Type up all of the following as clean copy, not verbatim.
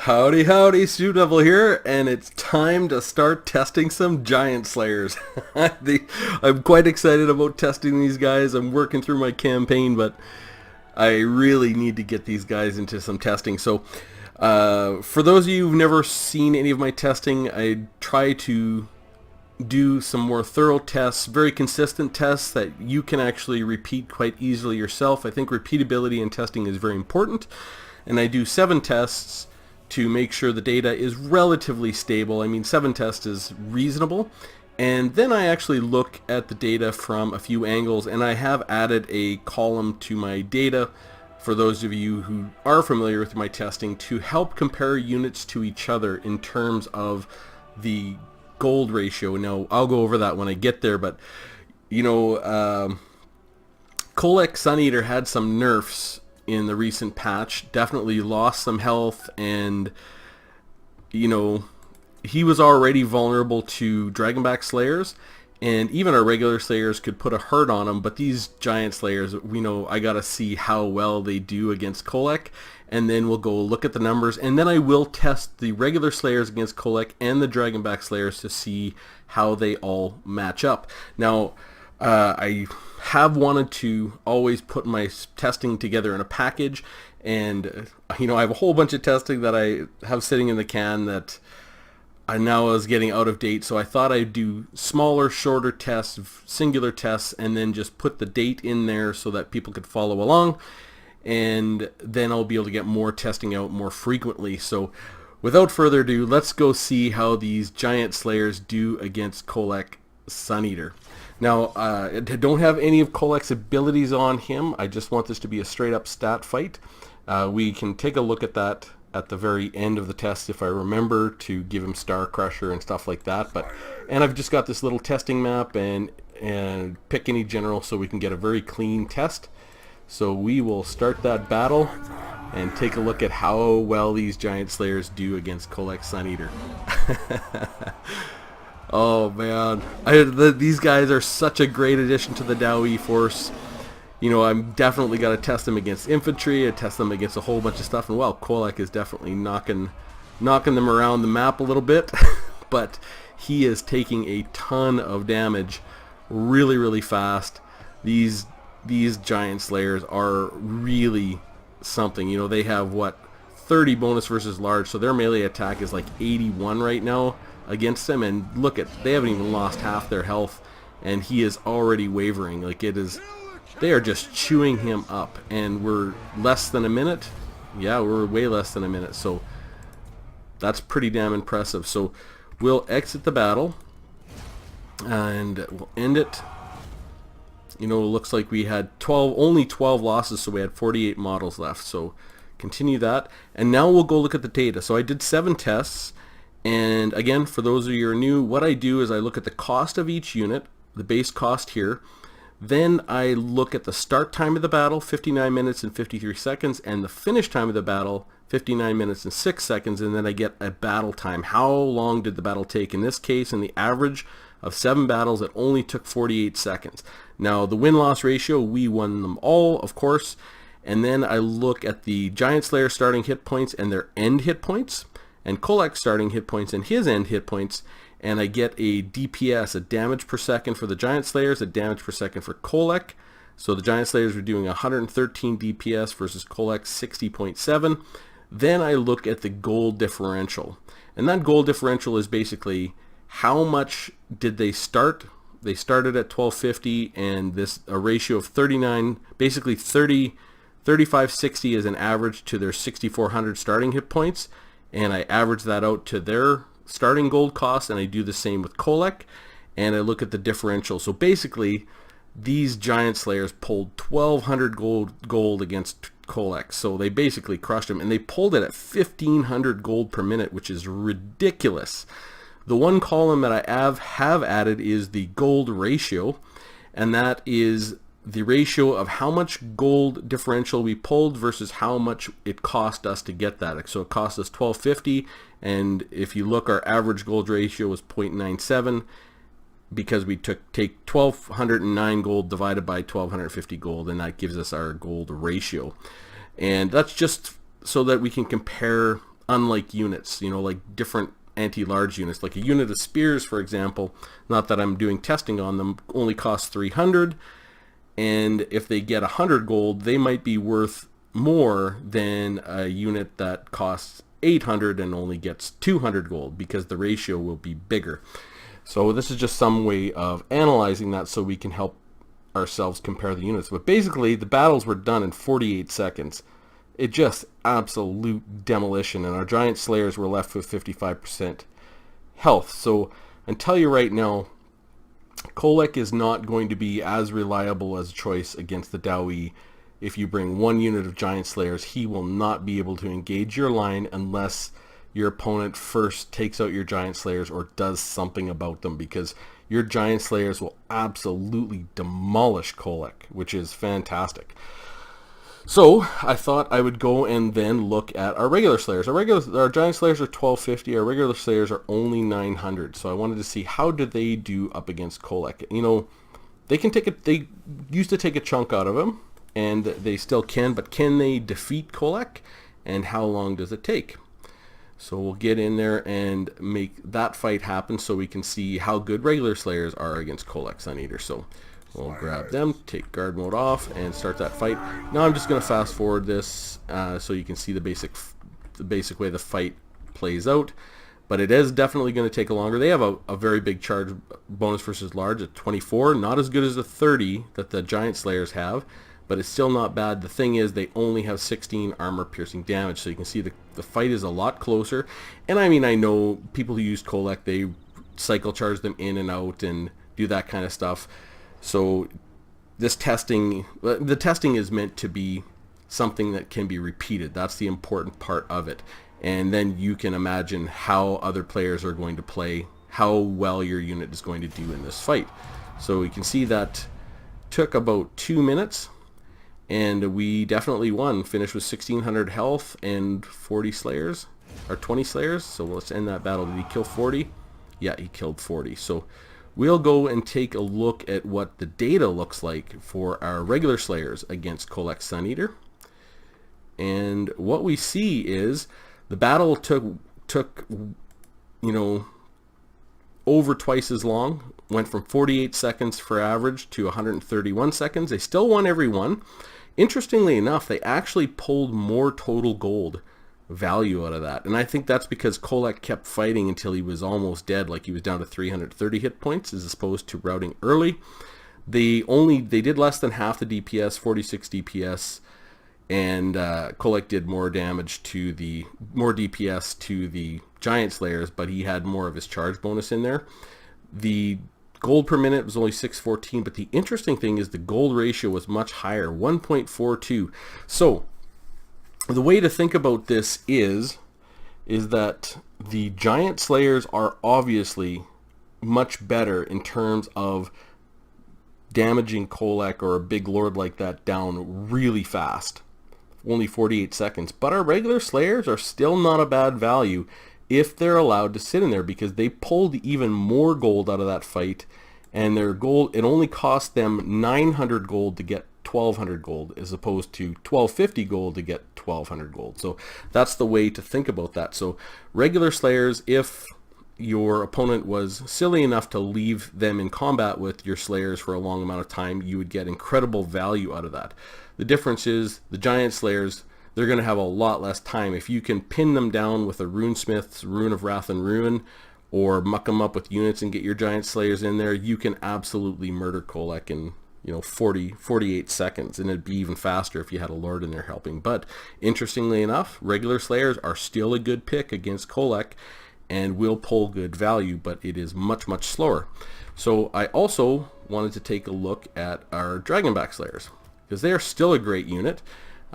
Howdy, howdy, Stu Devil here, and it's time to start testing some Giant Slayers. I'm quite excited about testing these guys. I'm working through my campaign, but I really need to get these guys into some testing. So, for those of you who've never seen any of my testing, I try to do some more thorough tests, very consistent tests that you can actually repeat quite easily yourself. I think repeatability in testing is very important, and I do 7 tests to make sure the data is relatively stable. I mean, 7 tests is reasonable. And then I actually look at the data from a few angles, and I have added a column to my data for those of you who are familiar with my testing to help compare units to each other in terms of the gold ratio. Now, I'll go over that when I get there, but you know, Kholek Suneater had some nerfs in the recent patch, definitely lost some health, and you know, he was already vulnerable to Dragonback Slayers, and even our regular Slayers could put a hurt on him, but these Giant Slayers, we know I gotta see how well they do against Kholek, and then we'll go look at the numbers, and then I will test the regular Slayers against Kholek and the Dragonback Slayers to see how they all match up. Now, I have wanted to always put my testing together in a package, and you know, I have a whole bunch of testing that I have sitting in the can that I now is getting out of date, so I thought I'd do smaller, shorter tests, singular tests, and then just put the date in there so that people could follow along, and then I'll be able to get more testing out more frequently. So without further ado, let's go see how these Giant Slayers do against Kholek Suneater. Now, I don't have any of Kholek's abilities on him. I just want this to be a straight up stat fight. We can take a look at that at the very end of the test if I remember to give him Star Crusher and stuff like that. And I've just got this little testing map and pick any general so we can get a very clean test. So we will start that battle and take a look at how well these Giant Slayers do against Kholek Suneater. Oh man, these guys are such a great addition to the Dowie force. You know, I'm definitely got to test them against infantry, I test them against a whole bunch of stuff, and well, Kholek is definitely knocking them around the map a little bit, but he is taking a ton of damage really, really fast. These Giant Slayers are really something. You know, they have, what, 30 bonus versus large, so their melee attack is like 81 right now against them, and look at, they haven't even lost half their health, and he is already wavering. Like, it is, they are just chewing him up, and we're less than a minute. Yeah, we're way less than a minute, so that's pretty damn impressive. So we'll exit the battle and we'll end it. You know, it looks like we had only 12 losses, so we had 48 models left. So continue that, and now we'll go look at the data. So I did 7 tests, and again, for those of you who are new, what I do is I look at the cost of each unit, the base cost here. Then I look at the start time of the battle, 59 minutes and 53 seconds, and the finish time of the battle, 59 minutes and 6 seconds, and then I get a battle time. How long did the battle take? In this case, in the average of 7 battles, it only took 48 seconds. Now, the win-loss ratio, we won them all, of course, and then I look at the Giant Slayer starting hit points and their end hit points, and Kholek's starting hit points and his end hit points, and I get a DPS, a damage per second for the Giant Slayers, a damage per second for Kholek. So the Giant Slayers were doing 113 DPS versus Kholek's 60.7. Then I look at the gold differential, and that gold differential is basically how much did they start. They started at 1250, and this a ratio of 39, basically 3560 is an average to their 6400 starting hit points, and I average that out to their starting gold cost, and I do the same with Kholek, and I look at the differential. So basically, these Giant Slayers pulled 1200 gold against Kholek, so they basically crushed him, and they pulled it at 1500 gold per minute, which is ridiculous. The one column that I have added is the gold ratio, and that is the ratio of how much gold differential we pulled versus how much it cost us to get that. So it cost us 1250, and if you look, our average gold ratio was 0.97 because we take 1209 gold divided by 1250 gold, and that gives us our gold ratio. And that's just so that we can compare unlike units, you know, like different anti-large units. Like a unit of spears, for example, not that I'm doing testing on them, only costs 300, and if they get 100 gold, they might be worth more than a unit that costs 800 and only gets 200 gold, because the ratio will be bigger. So this is just some way of analyzing that so we can help ourselves compare the units. But basically, the battles were done in 48 seconds. It just absolute demolition, and our giant slayers were left with 55% health. So I tell you right now, Kholek is not going to be as reliable as a choice against the Dawi. If you bring one unit of giant slayers, he will not be able to engage your line unless your opponent first takes out your giant slayers or does something about them, because your giant slayers will absolutely demolish Kholek, which is fantastic. So I thought I would go and then look at our regular slayers. Our giant slayers are 1250. Our regular slayers are only 900. So I wanted to see how did they do up against Kholek. You know, they used to take a chunk out of him, and they still can. But can they defeat Kholek? And how long does it take? So we'll get in there and make that fight happen, so we can see how good regular slayers are against Kholek Suneater. So we'll grab them, take guard mode off, and start that fight. Now I'm just going to fast forward this so you can see the basic way the fight plays out. But it is definitely going to take longer. They have a very big charge bonus versus large at 24. Not as good as the 30 that the giant slayers have, but it's still not bad. The thing is, they only have 16 armor piercing damage, so you can see the fight is a lot closer. And I mean, I know people who use Kholek, they cycle charge them in and out and do that kind of stuff. So this testing, the testing is meant to be something that can be repeated. That's the important part of it. And then you can imagine how other players are going to play, how well your unit is going to do in this fight. So you can see that took about 2 minutes, and we definitely won. Finished with 1600 health and 40 slayers, or 20 slayers. So let's end that battle. Did he kill 40? Yeah, he killed 40. So we'll go and take a look at what the data looks like for our regular slayers against Kholek Suneater. And what we see is the battle took you know, over twice as long. Went from 48 seconds for average to 131 seconds. They still won every one. Interestingly enough, they actually pulled more total gold value out of that, and I think that's because Kholek kept fighting until he was almost dead, like he was down to 330 hit points, as opposed to routing early. They did less than half the DPS, 46 DPS, and Kholek did more damage to more DPS to the giant slayers, but he had more of his charge bonus in there. The gold per minute was only 614, but the interesting thing is the gold ratio was much higher, 1.42. So the way to think about this is that the giant slayers are obviously much better in terms of damaging Kholek or a big lord like that down really fast, only 48 seconds. But our regular slayers are still not a bad value if they're allowed to sit in there, because they pulled even more gold out of that fight, and their gold, it only cost them 900 gold to get 1200 gold, as opposed to 1250 gold to get 1200 gold. So that's the way to think about that. So regular slayers, if your opponent was silly enough to leave them in combat with your slayers for a long amount of time, you would get incredible value out of that. The difference is the giant slayers, they're going to have a lot less time. If you can pin them down with a runesmith's Rune of Wrath and Ruin, or muck them up with units and get your giant slayers in there, you can absolutely murder Kholek in 48 seconds, and it'd be even faster if you had a lord in there helping. But interestingly enough, regular slayers are still a good pick against Kholek and will pull good value, but it is much, much slower. So I also wanted to take a look at our Dragonback slayers, because they are still a great unit.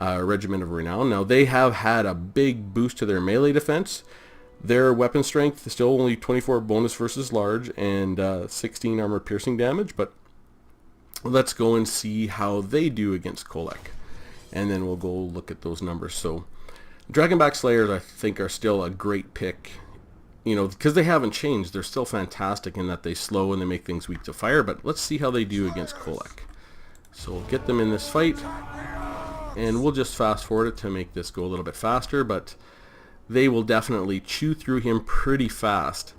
Regiment of Renown. Now they have had a big boost to their melee defense. Their weapon strength is still only 24 bonus versus large and 16 armor piercing damage, but let's go and see how they do against Kholek, and then we'll go look at those numbers. So Dragonback slayers, I think, are still a great pick, because they haven't changed. They're still fantastic in that they slow and they make things weak to fire, but let's see how they do against Kholek. So we'll get them in this fight, and we'll just fast forward it to make this go a little bit faster. But they will definitely chew through him pretty fast.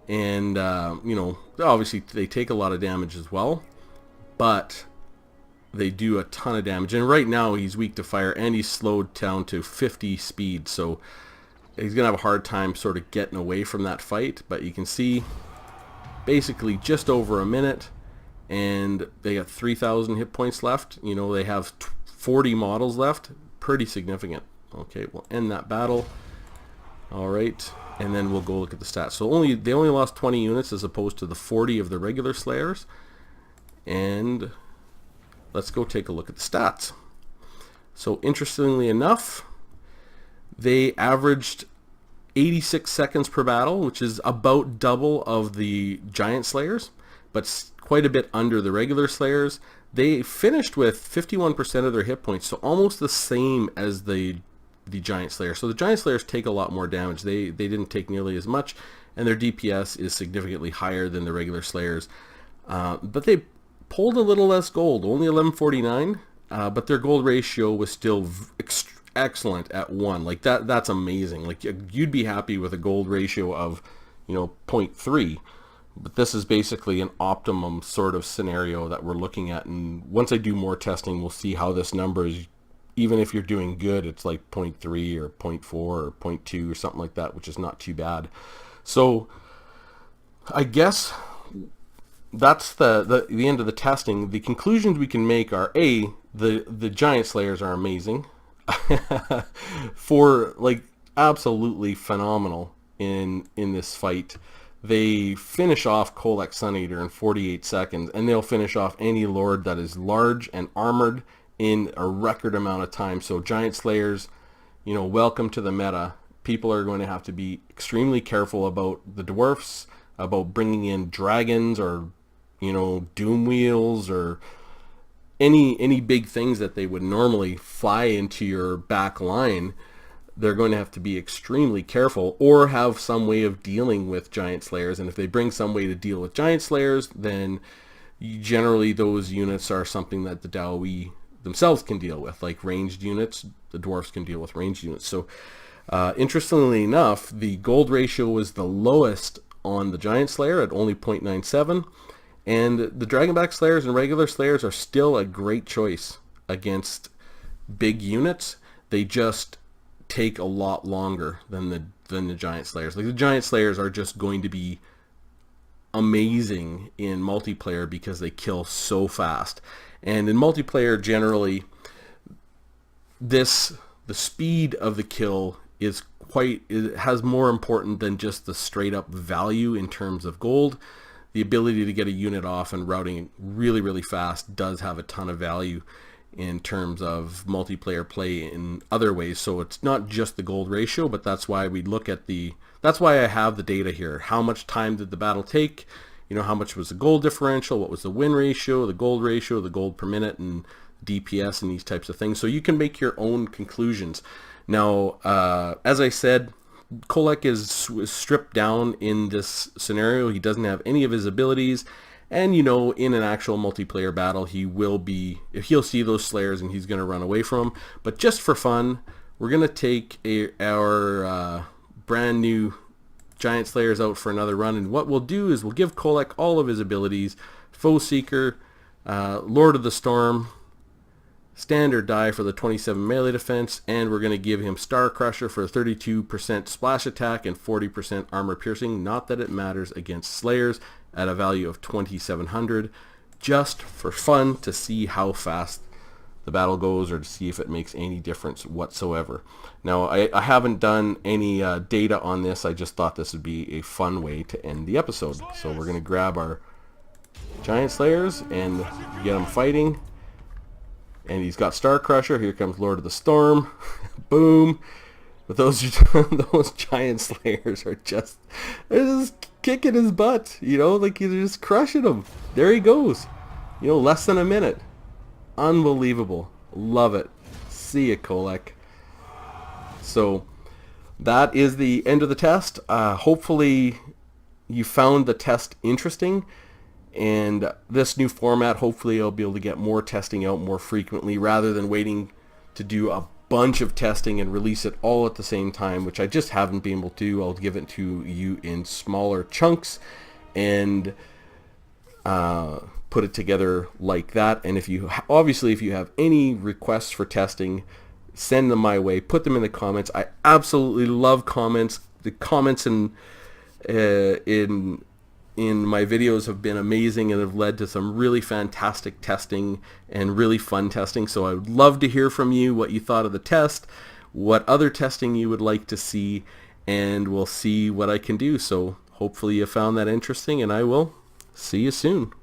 And, obviously they take a lot of damage as well, but they do a ton of damage. And right now he's weak to fire, and he's slowed down to 50 speed, so he's going to have a hard time sort of getting away from that fight. But you can see basically just over a minute, and they got 3,000 hit points left. They have 40 models left. Pretty significant. Okay, we'll end that battle. All right, and then we'll go look at the stats. So they only lost 20 units as opposed to the 40 of the regular Slayers. And let's go take a look at the stats. So interestingly enough, they averaged 86 seconds per battle, which is about double of the Giant Slayers, but quite a bit under the regular Slayers. They finished with 51% of their hit points, so almost the same as the Giant Slayer. So the Giant Slayers take a lot more damage. They didn't take nearly as much, and their DPS is significantly higher than the regular Slayers. But they pulled a little less gold, only 1149, but their gold ratio was still excellent at 1. Like that's amazing. Like you'd be happy with a gold ratio of 0.3. But this is basically an optimum sort of scenario that we're looking at. And once I do more testing, we'll see how this number is. Even if you're doing good, it's like 0.3 or 0.4 or 0.2 or something like that, which is not too bad. So I guess that's the end of the testing. The conclusions we can make are, A, the Giant Slayers are amazing. For like absolutely phenomenal in this fight. They finish off Kholek Suneater in 48 seconds, and they'll finish off any Lord that is large and armored in a record amount of time. So Giant Slayers, welcome to the meta. People are going to have to be extremely careful about the dwarfs, about bringing in dragons or, doom wheels or any big things that they would normally fly into your back line. They're going to have to be extremely careful or have some way of dealing with Giant Slayers. And if they bring some way to deal with Giant Slayers, then generally those units are something that the Daoi themselves can deal with. Like ranged units, the dwarfs can deal with ranged units. So interestingly enough, the gold ratio was the lowest on the Giant Slayer at only 0.97. And the Dragonback Slayers and regular Slayers are still a great choice against big units. They just take a lot longer than the Giant Slayers. Like the Giant Slayers are just going to be amazing in multiplayer because they kill so fast. And in multiplayer generally, the speed of the kill it has more important than just the straight up value in terms of gold. The ability to get a unit off and routing really, really fast does have a ton of value in terms of multiplayer play in other ways. So it's not just the gold ratio, but that's why we look at that's why I have the data here. How much time did the battle take? How much was the gold differential? What was the win ratio, the gold ratio, the gold per minute, and DPS and these types of things. So you can make your own conclusions. Now, as I said, Kholek is stripped down in this scenario. He doesn't have any of his abilities. And, in an actual multiplayer battle, he'll see those Slayers and he's going to run away from them. But just for fun, we're going to take our brand new Giant Slayers out for another run. And what we'll do is we'll give Kholek all of his abilities. Foe Seeker, Lord of the Storm, Standard Die for the 27 melee defense, and we're going to give him Star Crusher for 32% splash attack and 40% armor piercing. Not that it matters against Slayers, at a value of 2,700, just for fun to see how fast the battle goes or to see if it makes any difference whatsoever. Now, I haven't done any data on this. I just thought this would be a fun way to end the episode. So we're going to grab our Giant Slayers and get them fighting. And he's got Star Crusher. Here comes Lord of the Storm. Boom. But those Giant Slayers are just kicking his butt, like he's just crushing him. There he goes. Less than a minute. Unbelievable. Love it. See ya, Kholek. So that is the end of the test. Hopefully you found the test interesting. And this new format, hopefully I'll be able to get more testing out more frequently rather than waiting to do a bunch of testing and release it all at the same time, which I just haven't been able to do. I'll give it to you in smaller chunks and put it together like that. And if you obviously, if you have any requests for testing, send them my way. Put them in the comments. I absolutely love comments. The comments in my videos have been amazing and have led to some really fantastic testing and really fun testing. So I would love to hear from you what you thought of the test, what other testing you would like to see, and we'll see what I can do. So hopefully you found that interesting, and I will see you soon.